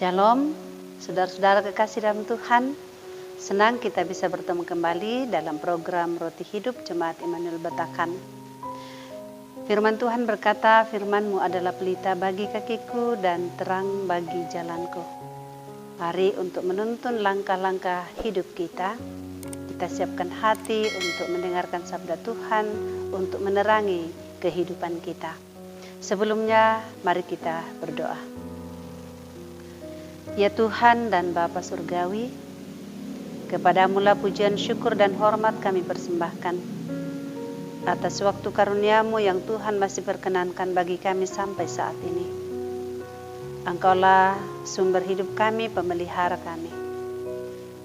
Shalom, saudara-saudara kekasih dalam Tuhan. Senang kita bisa bertemu kembali dalam program Roti Hidup Jemaat Immanuel Betakan. Firman Tuhan berkata, firman-Mu adalah pelita bagi kakiku dan terang bagi jalanku. Mari untuk menuntun langkah-langkah hidup kita siapkan hati untuk mendengarkan sabda Tuhan, untuk menerangi kehidupan kita. Sebelumnya, mari kita berdoa. Ya Tuhan dan Bapa Surgawi, kepadamu-lah pujian, syukur, dan hormat kami persembahkan atas waktu karunia-Mu yang Tuhan masih perkenankan bagi kami sampai saat ini. Engkaulah sumber hidup kami, pemelihara kami.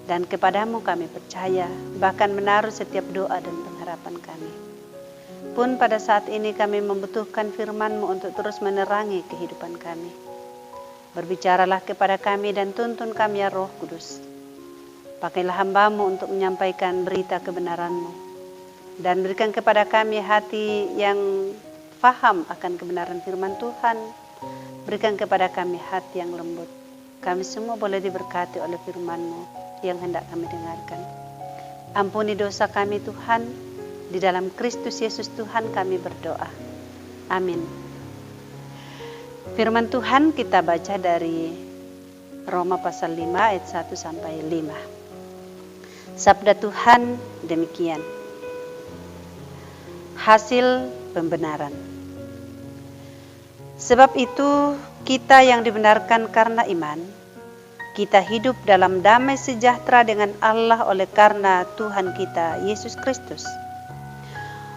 Dan kepadamu kami percaya, bahkan menaruh setiap doa dan pengharapan kami. Pun pada saat ini kami membutuhkan firman-Mu untuk terus menerangi kehidupan kami. Berbicaralah kepada kami dan tuntun kami ya Roh Kudus. Pakailah hamba-Mu untuk menyampaikan berita kebenaran-Mu. Dan berikan kepada kami hati yang faham akan kebenaran firman Tuhan. Berikan kepada kami hati yang lembut. Kami semua boleh diberkati oleh firman-Mu yang hendak kami dengarkan. Ampuni dosa kami Tuhan. Di dalam Kristus Yesus Tuhan kami berdoa. Amin. Firman Tuhan kita baca dari Roma pasal 5 ayat 1 sampai 5. Sabda Tuhan demikian. Hasil pembenaran. Sebab itu kita yang dibenarkan karena iman, kita hidup dalam damai sejahtera dengan Allah oleh karena Tuhan kita Yesus Kristus.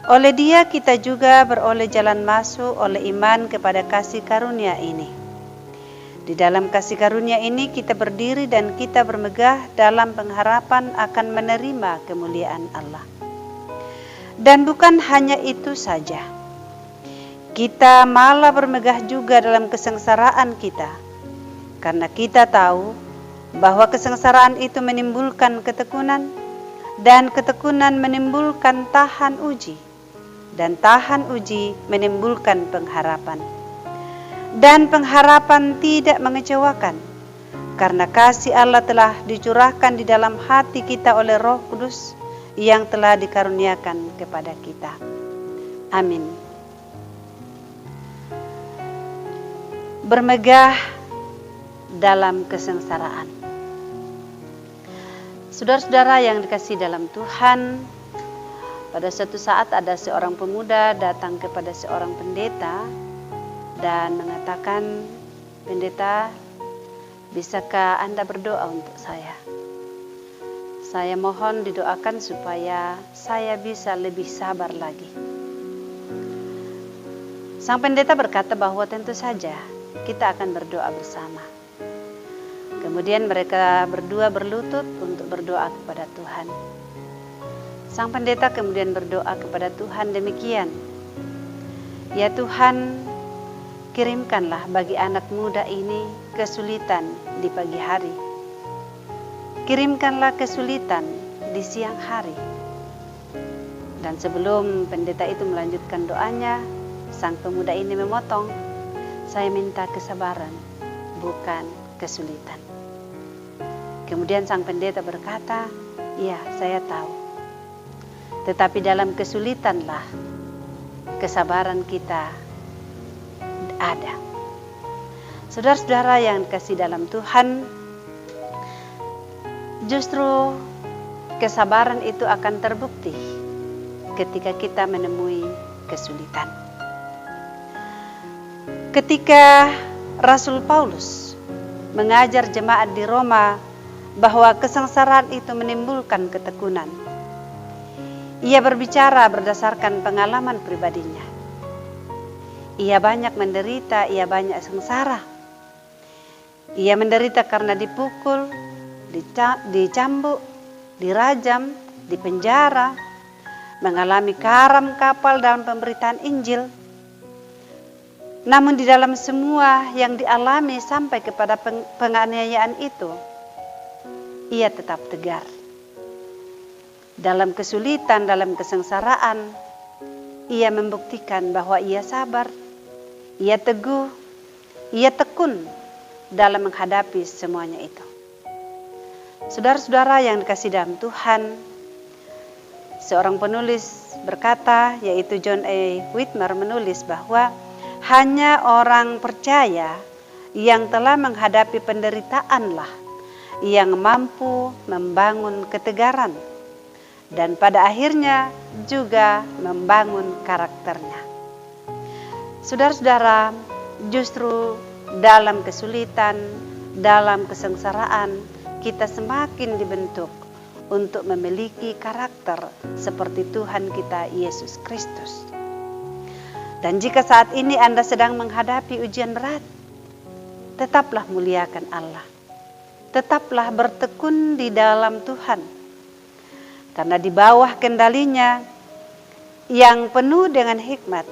Oleh Dia kita juga beroleh jalan masuk oleh iman kepada kasih karunia ini. Di dalam kasih karunia ini kita berdiri dan kita bermegah dalam pengharapan akan menerima kemuliaan Allah. Dan bukan hanya itu saja, kita malah bermegah juga dalam kesengsaraan kita, karena kita tahu bahwa kesengsaraan itu menimbulkan ketekunan, dan ketekunan menimbulkan tahan uji, dan tahan uji menimbulkan pengharapan. Dan pengharapan tidak mengecewakan, karena kasih Allah telah dicurahkan di dalam hati kita oleh Roh Kudus yang telah dikaruniakan kepada kita. Amin. Bermegah dalam kesengsaraan. Saudara-saudara yang dikasihi dalam Tuhan, pada suatu saat ada seorang pemuda datang kepada seorang pendeta dan mengatakan, "Pendeta, bisakah Anda berdoa untuk saya? Saya mohon didoakan supaya saya bisa lebih sabar lagi." Sang pendeta berkata bahwa tentu saja kita akan berdoa bersama. Kemudian mereka berdua berlutut untuk berdoa kepada Tuhan. Sang pendeta kemudian berdoa kepada Tuhan demikian. Ya Tuhan, kirimkanlah bagi anak muda ini kesulitan di pagi hari. Kirimkanlah kesulitan di siang hari. Dan sebelum pendeta itu melanjutkan doanya, sang pemuda ini memotong, "Saya minta kesabaran, bukan kesulitan." Kemudian sang pendeta berkata, "Iya, saya tahu. Tetapi dalam kesulitanlah kesabaran kita ada." Saudara-saudara yang dikasihi dalam Tuhan, justru kesabaran itu akan terbukti ketika kita menemui kesulitan. Ketika Rasul Paulus mengajar jemaat di Roma bahwa kesengsaraan itu menimbulkan ketekunan, ia berbicara berdasarkan pengalaman pribadinya. Ia banyak menderita, ia banyak sengsara. Ia menderita karena dipukul, dicambuk, dirajam, dipenjara, mengalami karam kapal dalam pemberitaan Injil. Namun di dalam semua yang dialami sampai kepada penganiayaan itu, ia tetap tegar. Dalam kesulitan, dalam kesengsaraan, ia membuktikan bahwa ia sabar, ia teguh, ia tekun, dalam menghadapi semuanya itu. Saudara-saudara yang dikasihi dalam Tuhan, seorang penulis berkata, yaitu John A. Whitmer, menulis bahwa hanya orang percaya yang telah menghadapi penderitaanlah yang mampu membangun ketegaran dan pada akhirnya juga membangun karakternya. Saudara-saudara, justru dalam kesulitan, dalam kesengsaraan, kita semakin dibentuk untuk memiliki karakter seperti Tuhan kita Yesus Kristus. Dan jika saat ini Anda sedang menghadapi ujian berat, tetaplah muliakan Allah. Tetaplah bertekun di dalam Tuhan. Karena di bawah kendalinya yang penuh dengan hikmat,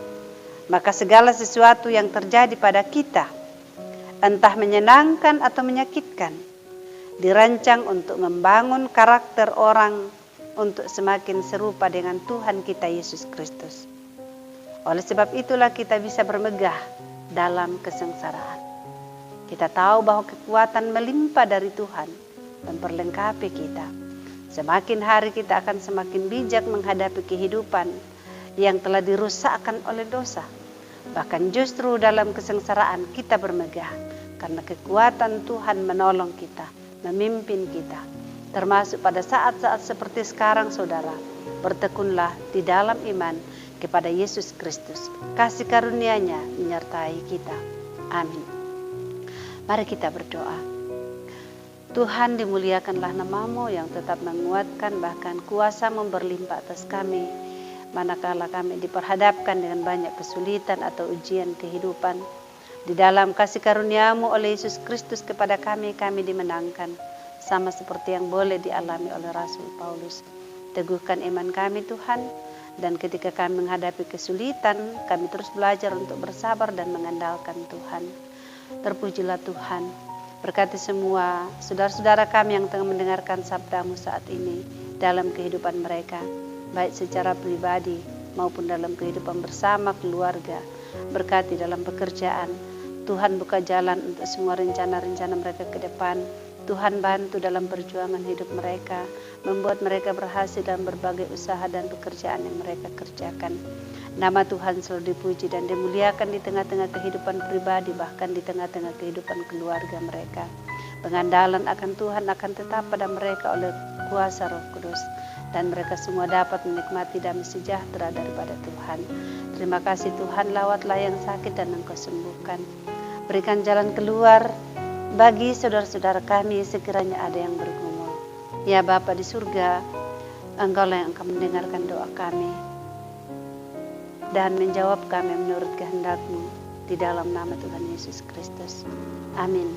maka segala sesuatu yang terjadi pada kita, entah menyenangkan atau menyakitkan, dirancang untuk membangun karakter orang untuk semakin serupa dengan Tuhan kita Yesus Kristus. Oleh sebab itulah kita bisa bermegah dalam kesengsaraan. Kita tahu bahwa kekuatan melimpah dari Tuhan memperlengkapi kita. Semakin hari kita akan semakin bijak menghadapi kehidupan yang telah dirusakkan oleh dosa. Bahkan justru dalam kesengsaraan kita bermegah karena kekuatan Tuhan menolong kita, memimpin kita. Termasuk pada saat-saat seperti sekarang, saudara, bertekunlah di dalam iman kepada Yesus Kristus. Kasih karunia-Nya menyertai kita. Amin. Mari kita berdoa. Tuhan, dimuliakanlah nama-Mu yang tetap menguatkan, bahkan kuasa-Mu berlimpah atas kami manakala kami diperhadapkan dengan banyak kesulitan atau ujian kehidupan. Di dalam kasih karunia-Mu oleh Yesus Kristus kepada kami dimenangkan, sama seperti yang boleh dialami oleh Rasul Paulus. Teguhkan iman kami, Tuhan, dan ketika kami menghadapi kesulitan, kami terus belajar untuk bersabar dan mengandalkan Tuhan. Terpujilah Tuhan. Berkati semua saudara-saudara kami yang tengah mendengarkan sabda-Mu saat ini dalam kehidupan mereka, baik secara pribadi maupun dalam kehidupan bersama keluarga. Berkati dalam pekerjaan. Tuhan buka jalan untuk semua rencana-rencana mereka ke depan. Tuhan bantu dalam perjuangan hidup mereka, membuat mereka berhasil dalam berbagai usaha dan pekerjaan yang mereka kerjakan. Nama Tuhan selalu dipuji dan dimuliakan di tengah-tengah kehidupan pribadi, bahkan di tengah-tengah kehidupan keluarga mereka. Pengandalan akan Tuhan akan tetap pada mereka oleh kuasa Roh Kudus, dan mereka semua dapat menikmati damai sejahtera daripada Tuhan. Terima kasih Tuhan, lawatlah yang sakit dan Engkau sembuhkan. Berikan jalan keluar bagi saudara-saudara kami sekiranya ada yang bergumul. Ya Bapa di surga, Engkau-lah yang akan mendengarkan doa kami dan menjawab kami menurut kehendak-Mu di dalam nama Tuhan Yesus Kristus. Amin.